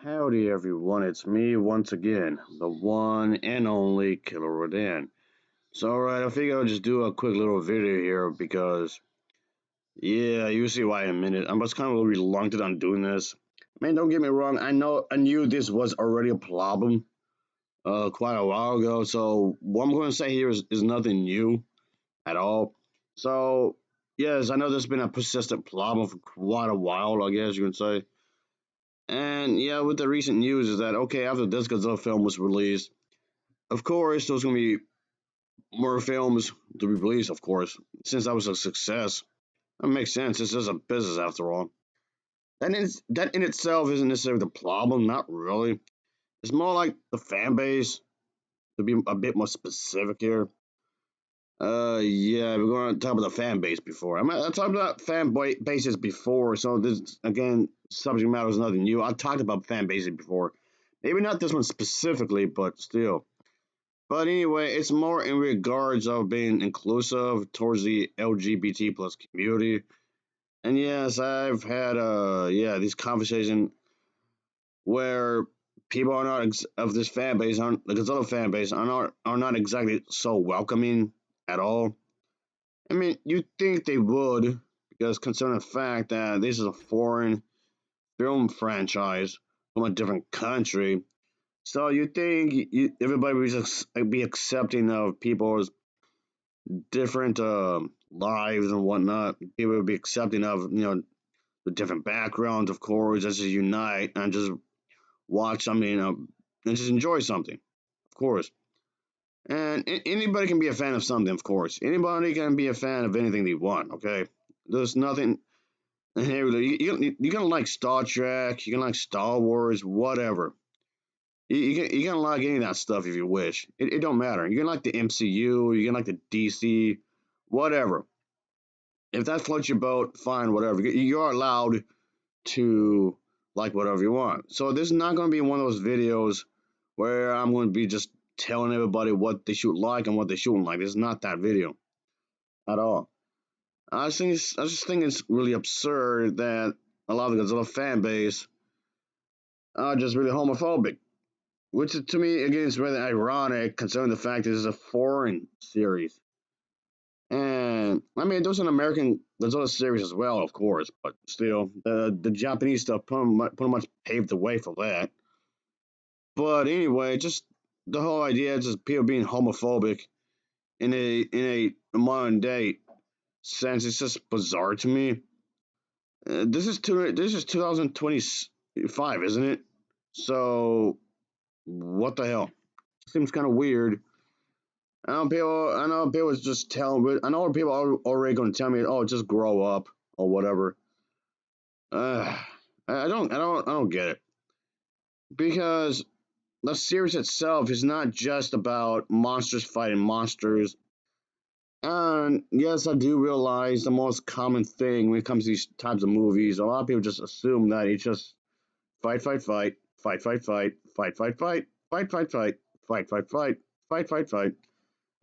Howdy everyone, it's me once again, the one and only Killer Rodan. So alright, I figure I'll just do a quick little video here because, yeah, you see why in a minute. I'm just kind of a little reluctant on doing this. Man, don't get me wrong, I knew this was already a problem quite a while ago, so what I'm going to say here is nothing new at all. So, yes, I know there's been a persistent problem for quite a while, I guess you can say. And yeah, with the recent news is that okay, after this Godzilla film was released, of course there's gonna be more films to be released, of course, since that was a success. That makes sense. It's just a business after all. That in itself isn't necessarily the problem, not really. It's more like the fan base, to be a bit more specific here. Yeah, we're going to talk about the fan base before. I talked about bases before, so this again, subject matter is nothing new. I talked about fan bases before, maybe not this one specifically, but still. But anyway, it's more in regards of being inclusive towards the LGBT plus community. And yes, I've had these conversations where people are not of this fan base, aren't the Godzilla fan base are not exactly so welcoming at all. I mean, you'd think they would, because considering the fact that this is a foreign film franchise from a different country, so you think everybody would just be accepting of people's different lives and whatnot. People would be accepting of the different backgrounds, of course, just unite and just watch something, and just enjoy something, of course. And anybody can be a fan of something, of course. Anybody can be a fan of anything they want. Okay, there's nothing. Here you can like Star Trek, you can like Star Wars, whatever. You can like any of that stuff if you wish. It don't matter. You can like the MCU, you can like the DC, whatever. If that floats your boat, fine, whatever. You are allowed to like whatever you want. So this is not going to be one of those videos where I'm going to be just telling everybody what they should like and what they shouldn't like. This is not that video at all. I just think it's really absurd that a lot of the Godzilla fan base are just really homophobic. Which to me again is rather ironic considering the fact this is a foreign series. And I mean there's an American Godzilla series as well, of course, but still the Japanese stuff pretty much paved the way for that. But anyway, just the whole idea of just people being homophobic in a modern day sense, it's just bizarre to me. This is 2025, isn't it? So what the hell? Seems kind of weird. I know people is just telling. I know people are already going to tell me, "Oh, just grow up" or whatever. Uh, I don't get it because the series itself is not just about monsters fighting monsters. And yes, I do realize the most common thing when it comes to these types of movies, a lot of people just assume that it's just fight, fight, fight, fight, fight, fight, fight, fight, fight, fight, fight, fight, fight, fight, fight, fight, fight, fight,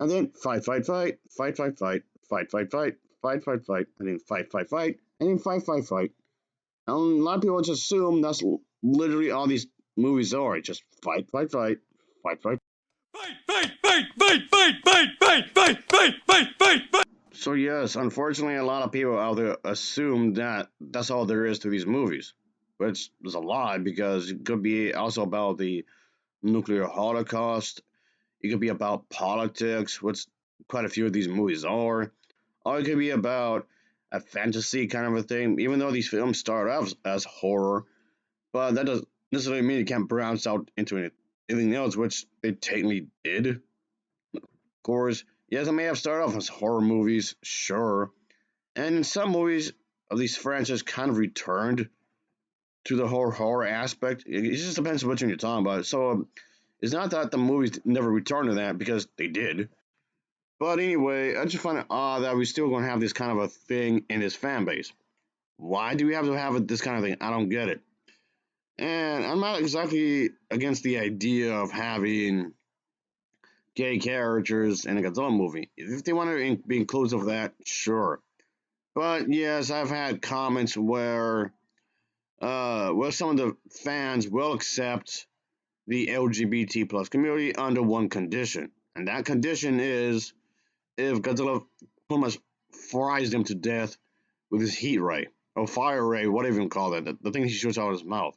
and then fight, fight, fight, fight, fight, fight, fight, fight, fight, fight, fight, fight, and then fight, fight, fight, and then fight, fight, fight. And a lot of people just assume that's literally all these movies are. Just fight, fight, fight, fight, fight. Fight, fight, fight, fight, fight, fight, fight, fight, fight, fight, fight, fight. So yes, unfortunately, a lot of people out there assume that that's all there is to these movies, which is a lie because it could be also about the nuclear holocaust. It could be about politics, which quite a few of these movies are, or it could be about a fantasy kind of a thing. Even though these films start off as horror, but that doesn't necessarily mean it can't branch out into anything else, which it technically did. Of course, yes, it may have started off as horror movies, sure, and in some movies of these franchises kind of returned to the horror aspect. It just depends on which one you're talking about. So it's not that the movies never returned to that because they did. But anyway, I just find it odd that we're still going to have this kind of a thing in this fan base. Why do we have to have this kind of thing? I don't get it. And I'm not exactly against the idea of having gay characters in a Godzilla movie. If they want to be inclusive of that, sure. But yes, I've had comments where well, some of the fans will accept the LGBT plus community under one condition, and that condition is if Godzilla pretty much fries them to death with his heat ray or fire ray, whatever you call it, the thing he shoots out of his mouth.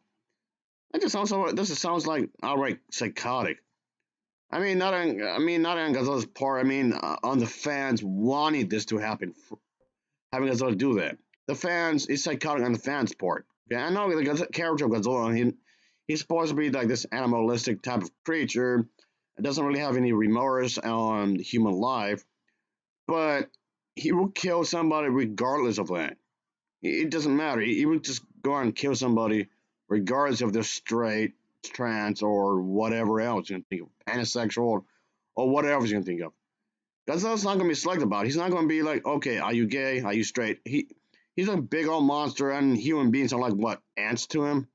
That just sounds so. This just sounds like outright psychotic. Not on Godzilla's part. On the fans wanting this to happen, having Godzilla do that. The fans is psychotic on the fans' part. Yeah, I know the character of Godzilla. He's supposed to be like this animalistic type of creature. It doesn't really have any remorse on human life, but he will kill somebody regardless of that. It doesn't matter. He would just go out and kill somebody regardless if they're straight, trans, or whatever else you can think of, pansexual, or whatever you can think of. Godzilla's not gonna be selective about it. He's not gonna be like, okay, are you gay? Are you straight? He's a big old monster, and human beings are like what, ants to him.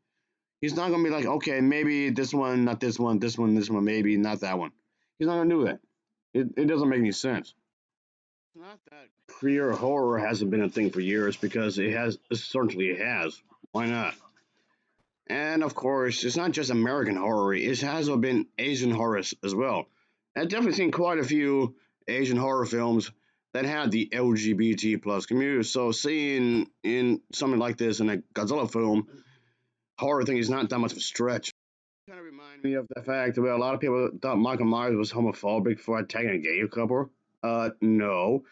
He's not gonna be like, okay, maybe this one, not this one, this one, maybe not that one. He's not gonna do that. It doesn't make any sense. It's not that queer horror hasn't been a thing for years because it has. It certainly has. Why not? And of course, it's not just American horror. It has been Asian horror as well. I've definitely seen quite a few Asian horror films that had the LGBT plus community. So seeing in something like this in a Godzilla film, horror thing is not that much of a stretch. Kind of remind me of the fact that a lot of people thought Michael Myers was homophobic for attacking a gay couple. No,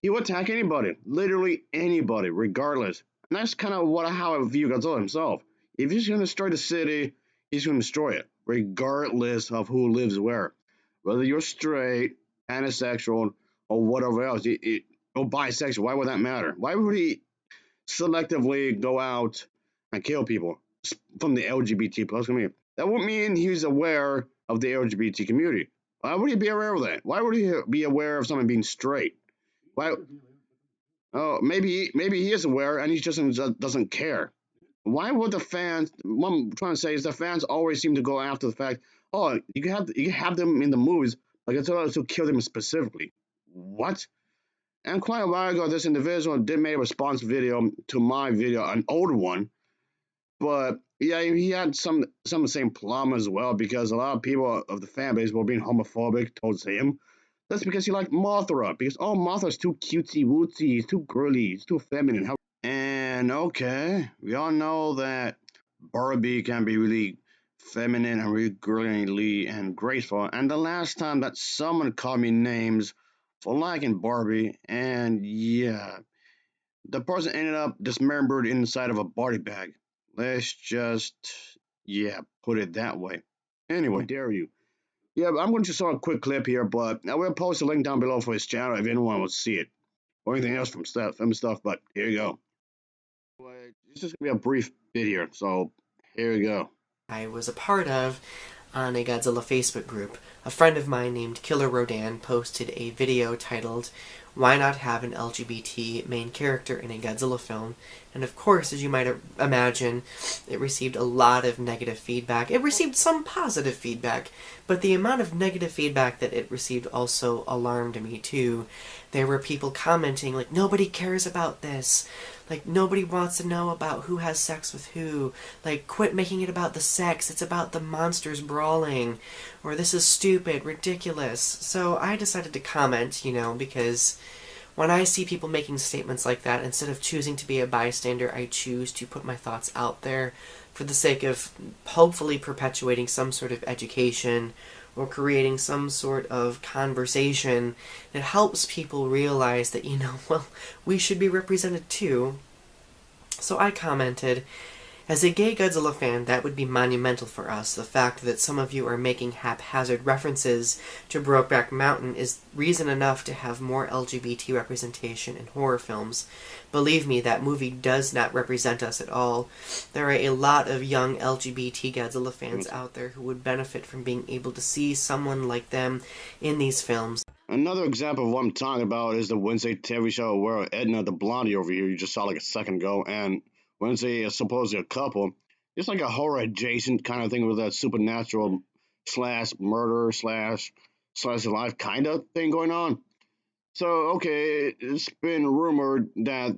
he would attack anybody, literally anybody, regardless. And that's kind of how I view Godzilla himself. If he's going to destroy the city, he's going to destroy it, regardless of who lives where. Whether you're straight, pansexual, or whatever else, or bisexual, why would that matter? Why would he selectively go out and kill people from the LGBT plus community? That would mean he's aware of the LGBT community. Why would he be aware of that? Why would he be aware of someone being straight? Why? Oh, maybe he is aware and he just doesn't care. Why would the fans? What I'm trying to say is the fans always seem to go after the fact. Oh, you have them in the movies, like it's to kill them specifically. What? And quite a while ago, this individual did make a response video to my video, an old one. But yeah, he had some of the same problem as well because a lot of people of the fan base were being homophobic towards him. That's because he liked Mothra. Because oh, Mothra's too cutesy wootsy, he's too girly, he's too feminine. And okay, we all know that Barbie can be really feminine and really girly and graceful. And the last time that someone called me names for liking Barbie, and yeah, the person ended up dismembered inside of a body bag. Let's just, yeah, put it that way. Anyway, dare you? Yeah, I'm going to show a quick clip here, but I will post a link down below for his channel if anyone wants to see it or anything else from stuff. But here you go. Anyway, it's just gonna be a brief video, so here we go. I was a part of on a Godzilla Facebook group. A friend of mine named Killer Rodan posted a video titled, "Why Not Have an LGBT Main Character in a Godzilla Film?" And of course, as you might imagine, it received a lot of negative feedback. It received some positive feedback, but the amount of negative feedback that it received also alarmed me too. There were people commenting like, nobody cares about this. Like, nobody wants to know about who has sex with who. Like, quit making it about the sex. It's about the monsters brawling. Or this is stupid, ridiculous. So I decided to comment, because when I see people making statements like that, instead of choosing to be a bystander, I choose to put my thoughts out there for the sake of hopefully perpetuating some sort of education or creating some sort of conversation that helps people realize that, we should be represented too. So I commented, as a gay Godzilla fan, that would be monumental for us. The fact that some of you are making haphazard references to Brokeback Mountain is reason enough to have more LGBT representation in horror films. Believe me, that movie does not represent us at all. There are a lot of young LGBT Godzilla fans out there who would benefit from being able to see someone like them in these films. Another example of what I'm talking about is the Wednesday TV show where Edna, the blondie over here, you just saw like a second ago, and Wednesday is supposedly a couple. It's like a horror adjacent kind of thing with a supernatural slash murder slash slice of life kind of thing going on. So, okay, it's been rumored that